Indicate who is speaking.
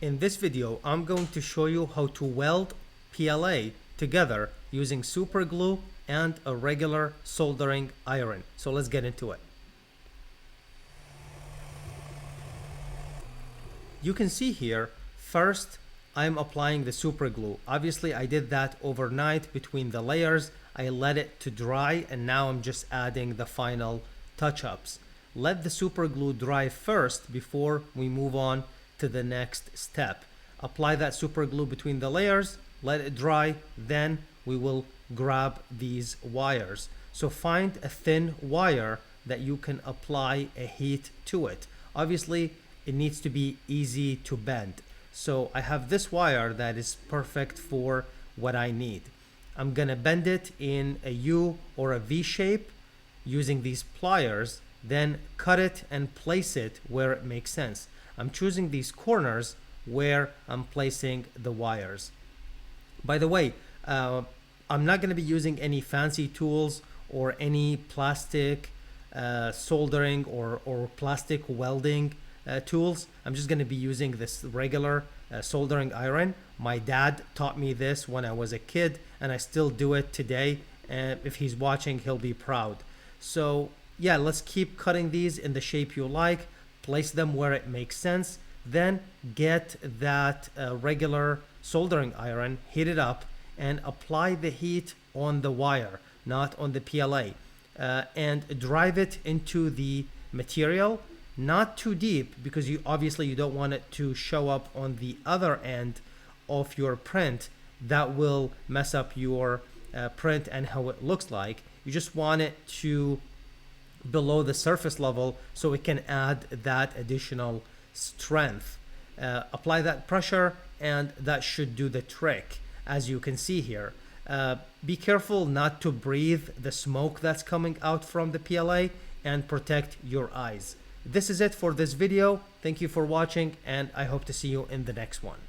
Speaker 1: In this video, I'm going to show you how to weld PLA together using super glue and a regular soldering iron. So let's get into it. You can see here, first I'm applying the super glue. Obviously I did that overnight between the layers. I let it to dry and now I'm just adding the final touch-ups. Let the super glue dry first before we move on to the next step. Apply that super glue between the layers, let it dry, then we will grab these wires. So find a thin wire that you can apply a heat to it. Obviously it needs to be easy to bend. So I have this wire that is perfect for what I need. I'm gonna bend it in a U or a V shape using these pliers, then cut it and place it where it makes sense. I'm choosing these corners where I'm placing the wires. By the way, I'm not going to be using any fancy tools or any plastic soldering or plastic welding tools. I'm just going to be using this regular soldering iron. My dad taught me this when I was a kid and I still do it today. And if he's watching, he'll be proud. So yeah, let's keep cutting these in the shape you like. Place them where it makes sense, then get that regular soldering iron, heat it up, and apply the heat on the wire, not on the PLA, and drive it into the material, not too deep because you don't want it to show up on the other end of your print. That will mess up your print and how it looks like. You just want it to below the surface level so it can add that additional strength. Apply that pressure and that should do the trick, as you can see here. Be careful not to breathe the smoke that's coming out from the PLA and protect your eyes. This is it for this video. Thank you for watching and I hope to see you in the next one.